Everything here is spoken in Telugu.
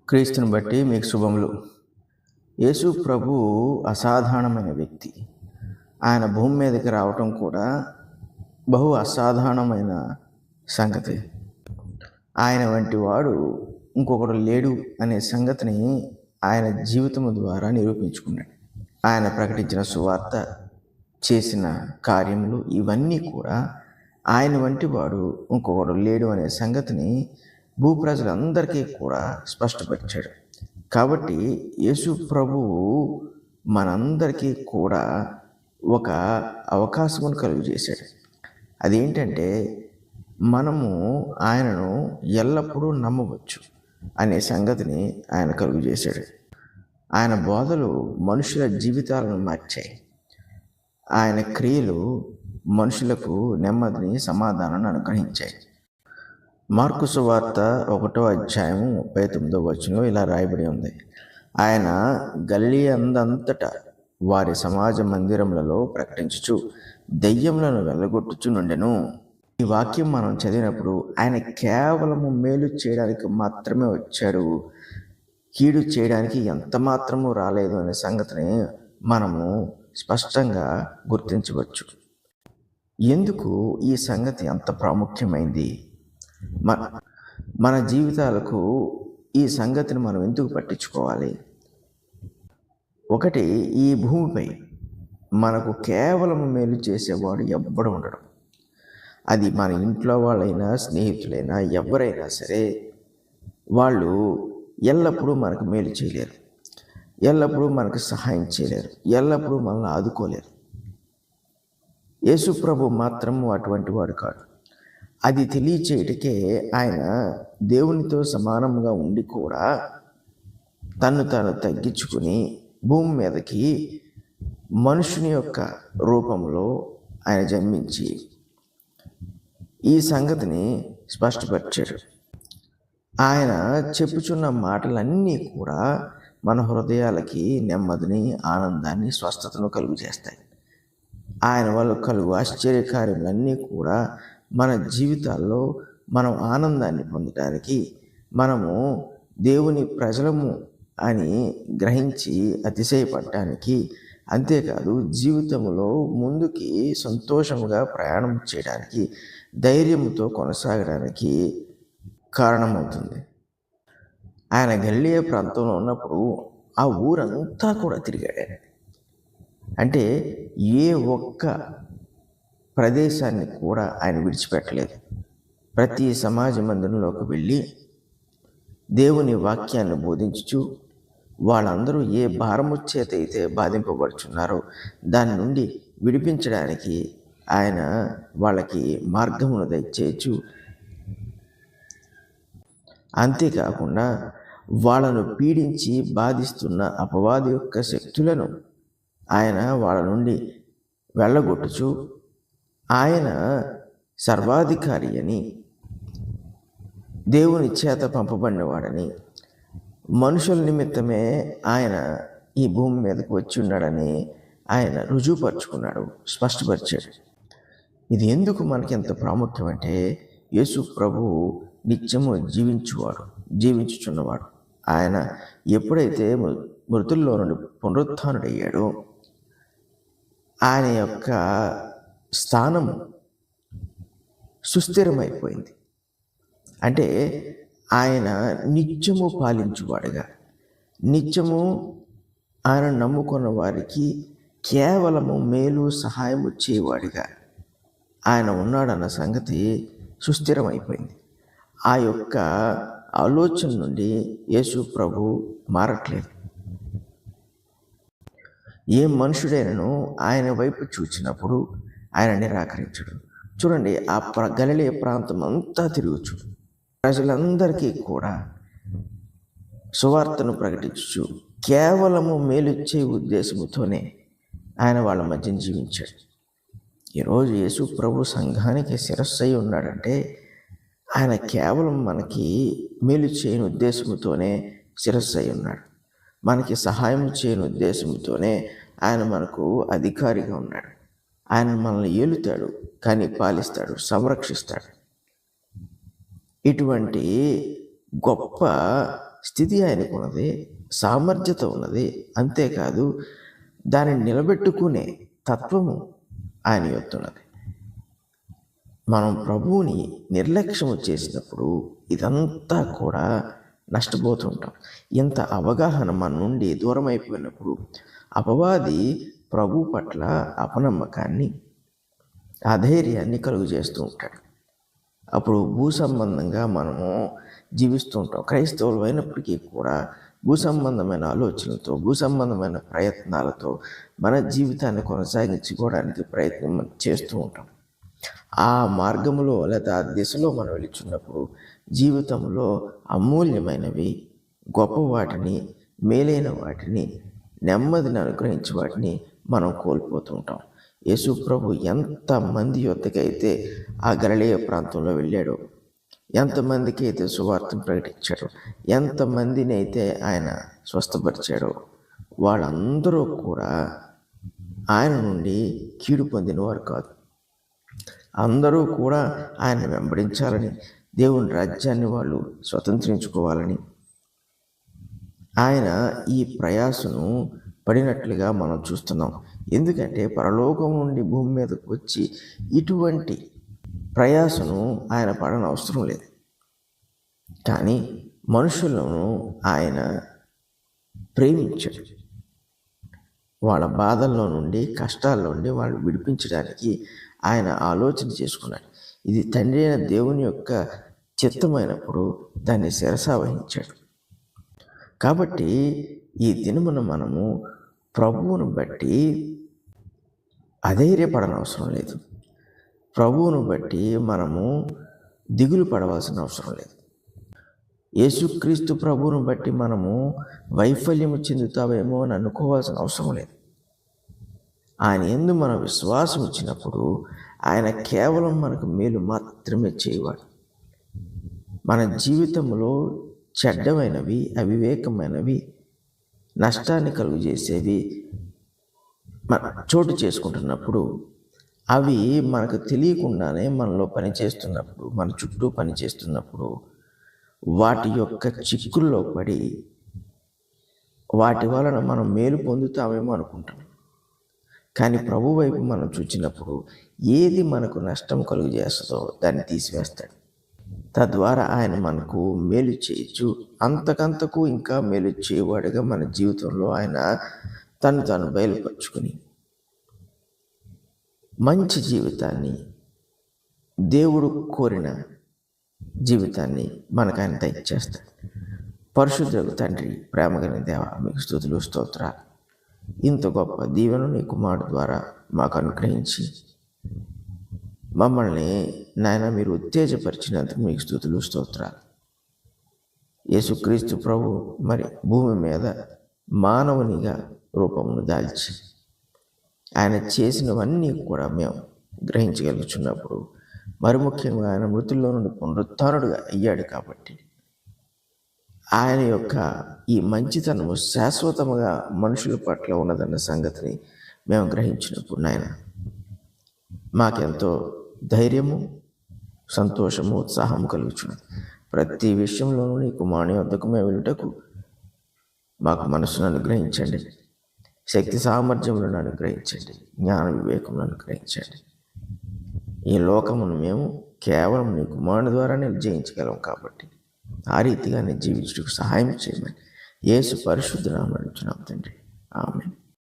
క్రీస్తుని బట్టి మీకు శుభములు. యేసు ప్రభు అసాధారణమైన వ్యక్తి. ఆయన భూమి మీదకి రావటం కూడా బహు అసాధారణమైన సంగతి. ఆయన వంటి వాడు ఇంకొకడు లేడు అనే సంగతిని ఆయన జీవితం ద్వారా నిరూపించుకున్నాడు. ఆయన ప్రకటించిన సువార్త, చేసిన కార్యములు ఇవన్నీ కూడా ఆయన వంటి వాడు ఇంకొకడు లేడు అనే సంగతిని భూప్రజలందరికీ కూడా స్పష్టపరిచాడు. కాబట్టి యేసు ప్రభువు మనందరికీ కూడా ఒక అవకాశమును కలుగు చేశాడు. అదేంటంటే మనము ఆయనను ఎల్లప్పుడూ నమ్మవచ్చు అనే సంగతిని ఆయన కలుగు చేశాడు. ఆయన బోధలు మనుషుల జీవితాలను మార్చాయి. ఆయన క్రియలు మనుషులకు నెమ్మదిని, సమాధానాన్ని అనుగ్రహించాయి. మార్కు సువార్త 1వ అధ్యాయము 39వ వచనంలో ఇలా రాయబడి ఉంది. ఆయన గలిలయ అందంతటా వారి సమాజ మందిరములలో ప్రకటించుచు దెయ్యములను వెళ్ళగొట్టుచునుండెను. ఈ వాక్యం మనం చదివినప్పుడు ఆయన కేవలము మేలు చేయడానికి మాత్రమే వచ్చాడు, కీడు చేయడానికి ఎంత మాత్రము రాలేదు అనే సంగతిని మనము స్పష్టంగా గుర్తించవచ్చు. ఎందుకు ఈ సంగతి అంత ప్రాముఖ్యమైంది? మన జీవితాలకు ఈ సంగతిని మనం ఎందుకు పట్టించుకోవాలి? ఒకటి, ఈ భూమిపై మనకు కేవలం మేలు చేసేవాడు ఎవ్వడు ఉండడు. అది మన ఇంట్లో వాళ్ళైనా, స్నేహితులైనా, ఎవరైనా సరే వాళ్ళు ఎల్లప్పుడూ మనకు మేలు చేయలేరు, ఎల్లప్పుడూ మనకు సహాయం చేయలేరు, ఎల్లప్పుడూ మనల్ని ఆదుకోలేరు. యేసు ప్రభు మాత్రం అటువంటి వాడు కాడు. అది తెలియచేయటకే ఆయన దేవునితో సమానంగా ఉండి కూడా తను తాను తగ్గించుకుని భూమి మీదకి మనుషుని యొక్క రూపంలో ఆయన జన్మించి ఈ సంగతిని స్పష్టపరిచాడు. ఆయన చెప్పుచున్న మాటలన్నీ కూడా మన హృదయాలకి నెమ్మదిని, ఆనందాన్ని, స్వస్థతను కలుగు చేస్తాయి. ఆయన వల్ల కలుగు ఆశ్చర్యకార్యములన్నీ కూడా మన జీవితాల్లో మనం ఆనందాన్ని పొందడానికి, మనము దేవుని ప్రజలము అని గ్రహించి అతిశయపడటానికి, అంతేకాదు జీవితంలో ముందుకి సంతోషముగా ప్రయాణం చేయడానికి, ధైర్యంతో కొనసాగడానికి కారణమవుతుంది. ఆయన గలిలయ ప్రాంతంలో ఉన్నప్పుడు ఆ ఊరంతా కూడా తిరిగాడు. అంటే ఏ ఒక్క ప్రదేశాన్ని కూడా ఆయన విడిచిపెట్టలేదు. ప్రతి సమాజ మందిరంలోకి వెళ్ళి దేవుని వాక్యాన్ని బోధించుచు వాళ్ళందరూ ఏ భారము చేత అయితే బాధింపబడుచున్నారో దాని నుండి విడిపించడానికి ఆయన వాళ్ళకి మార్గమును దయచేయచ్చు. అంతేకాకుండా వాళ్ళను పీడించి బాధిస్తున్న అపవాది యొక్క శక్తులను ఆయన వాళ్ళ నుండి వెళ్ళగొట్టుచు ఆయన సర్వాధికారి అని, దేవుని చేత పంపబడినవాడని, మనుషుల నిమిత్తమే ఆయన ఈ భూమి మీదకు వచ్చి ఉన్నాడని ఆయన రుజువుపరుచుకున్నాడు, స్పష్టపరిచాడు. ఇది ఎందుకు మనకి ఎంత ప్రాముఖ్యం అంటే యేసు ప్రభువు నిత్యము జీవించుచున్నవాడు. ఆయన ఎప్పుడైతే మృతుల్లో నుండి పునరుత్థానుడయ్యాడో ఆయన యొక్క స్థానం సుస్థిరమైపోయింది. అంటే ఆయన నిత్యము పాలించువాడుగా, నిత్యము ఆయన నమ్ముకున్న వారికి కేవలము మేలు, సహాయం వచ్చేవాడిగా ఆయన ఉన్నాడన్న సంగతి సుస్థిరమైపోయింది. ఆ యొక్క ఆలోచన నుండి యేసు ప్రభు మారట్లేదు. ఏ మనుషుడైనను ఆయన వైపు చూచినప్పుడు ఆయన నిరాకరించడు. చూడండి, ఆ గలిలయ ప్రాంతం అంతా తిరుగుచు ప్రజలందరికీ కూడా సువార్తను ప్రకటించు కేవలము మేలుచ్చే ఉద్దేశముతోనే ఆయన వాళ్ళ మధ్య జీవించాడు. ఈరోజు యేసు ప్రభు సంఘానికి శిరస్సు అయి ఉన్నాడంటే ఆయన కేవలం మనకి మేలు చేయని ఉద్దేశంతోనే శిరస్సు అయి ఉన్నాడు. మనకి సహాయం చేయని ఉద్దేశంతోనే ఆయన మనకు అధికారిగా ఉన్నాడు. ఆయన మనల్ని ఏలుతాడు, కానీ పాలిస్తాడు, సంరక్షిస్తాడు. ఇటువంటి గొప్ప స్థితి ఆయనకున్నది, సామర్థ్యత ఉన్నది. అంతేకాదు దానిని నిలబెట్టుకునే తత్వము ఆయన యొద్దున్నది. మనం ప్రభువుని నిర్లక్ష్యం చేసినప్పుడు ఇదంతా కూడా నష్టపోతుంటాం. ఇంత అవగాహన మన నుండి దూరం అయిపోయినప్పుడు అపవాది ప్రభు పట్ల అపనమ్మకాన్ని, అధైర్యాన్ని కలుగు చేస్తూ ఉంటాడు. అప్పుడు భూ సంబంధంగా మనము జీవిస్తూ ఉంటాం. క్రైస్తవులు అయినప్పటికీ కూడా భూ సంబంధమైన ఆలోచనలతో, భూ సంబంధమైన ప్రయత్నాలతో మన జీవితాన్ని కొనసాగించుకోవడానికి ప్రయత్నం చేస్తూ ఉంటాం. ఆ మార్గంలో లేదా ఆ దిశలో మనం వెళుచున్నప్పుడు జీవితంలో అమూల్యమైనవి, గొప్ప వాటిని, మేలైన వాటిని, నెమ్మదిని అనుగ్రహించే వాటిని మనం కోల్పోతూ ఉంటాం. యేసు ప్రభు ఎంతమంది యొద్దకైతే ఆ గలిలయ ప్రాంతంలో వెళ్ళాడో, ఎంతమందికి అయితే సువార్తను ప్రకటించాడో, ఎంతమందిని అయితే ఆయన స్వస్థపరిచాడో, వాళ్ళందరూ కూడా ఆయన నుండి కీడు పొందిన వారు కాదు. అందరూ కూడా ఆయన వెంబడించాలని, దేవుని రాజ్యాన్ని వాళ్ళు స్వతంత్రించుకోవాలని ఆయన ఈ ప్రయాసను పడినట్లుగా మనం చూస్తున్నాం. ఎందుకంటే పరలోకం నుండి భూమి మీదకు వచ్చి ఇటువంటి ప్రయాసను ఆయన పడని అవసరం లేదు. కానీ మనుషులను ఆయన ప్రేమించాడు. వాళ్ళ బాధల్లో నుండి, కష్టాల్లో నుండి వాళ్ళు విడిపించడానికి ఆయన ఆలోచన చేసుకున్నాడు. ఇది తండ్రి అయిన దేవుని యొక్క చిత్తమైనప్పుడు దాన్ని శిరసావహించాడు. కాబట్టి ఈ దినమున మనము ప్రభువును బట్టి అధైర్యపడనవసరం లేదు. ప్రభువును బట్టి మనము దిగులు పడవలసిన అవసరం లేదు. యేసుక్రీస్తు ప్రభువును బట్టి మనము వైఫల్యము చెందుతావేమో అని అనుకోవాల్సిన అవసరం లేదు. ఆయన యందు మన విశ్వాసం ఇచ్చినప్పుడు ఆయన కేవలం మనకు మేలు మాత్రమే చేయవాడు. మన జీవితంలో చెడ్డమైనవి, అవివేకమైనవి, నష్టాన్ని కలుగు చేసేవి మన చోటు చేసుకుంటున్నప్పుడు, అవి మనకు తెలియకుండానే మనలో పనిచేస్తున్నప్పుడు, మన చుట్టూ పనిచేస్తున్నప్పుడు వాటి యొక్క చిక్కుల్లో పడి వాటి వలన మనం మేలు పొందుతామేమో అనుకుంటాం. కానీ ప్రభు వైపు మనం చూచినప్పుడు ఏది మనకు నష్టం కలుగు చేస్తుందో దాన్ని తీసివేస్తాడు. తద్వారా ఆయన మనకు మేలు చేయొచ్చు, అంతకంతకు ఇంకా మేలు చేయవాడుగా మన జీవితంలో ఆయన తాను బయలుపరుచుకుని మంచి జీవితాన్ని, దేవుడు కోరిన జీవితాన్ని మనకు ఆయన దయచేస్తాడు. పరిశుద్ధులకు తండ్రి, ప్రేమగల దేవ, మీకు స్తుతులు, స్తోత్రాలు. ఇంత గొప్ప దీవెను నీ కుమారుడు ద్వారా మాకు అనుగ్రహించి మమ్మల్ని నాయన మీరు ఉత్తేజపరిచినందుకు మీకు స్తుతులు, స్తోత్రాలు. యేసుక్రీస్తు ప్రభు మరి భూమి మీద మానవునిగా రూపమును దాల్చి ఆయన చేసినవన్నీ కూడా మేము గ్రహించగలుగుతున్నప్పుడు, మరి ముఖ్యంగా ఆయన మృతుల్లో నుండి పునరుత్థానుడుగా అయ్యాడు కాబట్టి ఆయన యొక్క ఈ మంచితనము శాశ్వతముగా మనుషుల పట్ల ఉన్నదన్న సంగతిని మేము గ్రహించినప్పుడు నాయన మాకెంతో ధైర్యము, సంతోషము, ఉత్సాహము కలుగుచున్నది. ప్రతి విషయంలోనూ నీ కుమారుని వద్దకు మేము వెళ్ళుటకు మాకు మనసును అనుగ్రహించండి, శక్తి సామర్థ్యములను అనుగ్రహించండి, జ్ఞాన వివేకములను అనుగ్రహించండి. ఈ లోకమును మేము కేవలం నీ కుమారుని ద్వారానే జయించగలం కాబట్టి ఆ రీతిగా నేను జీవించుటకు సహాయం చేయమని యేసు పరిశుద్ధ నామమున అడుగుచున్నాము తండ్రి. ఆమేన్.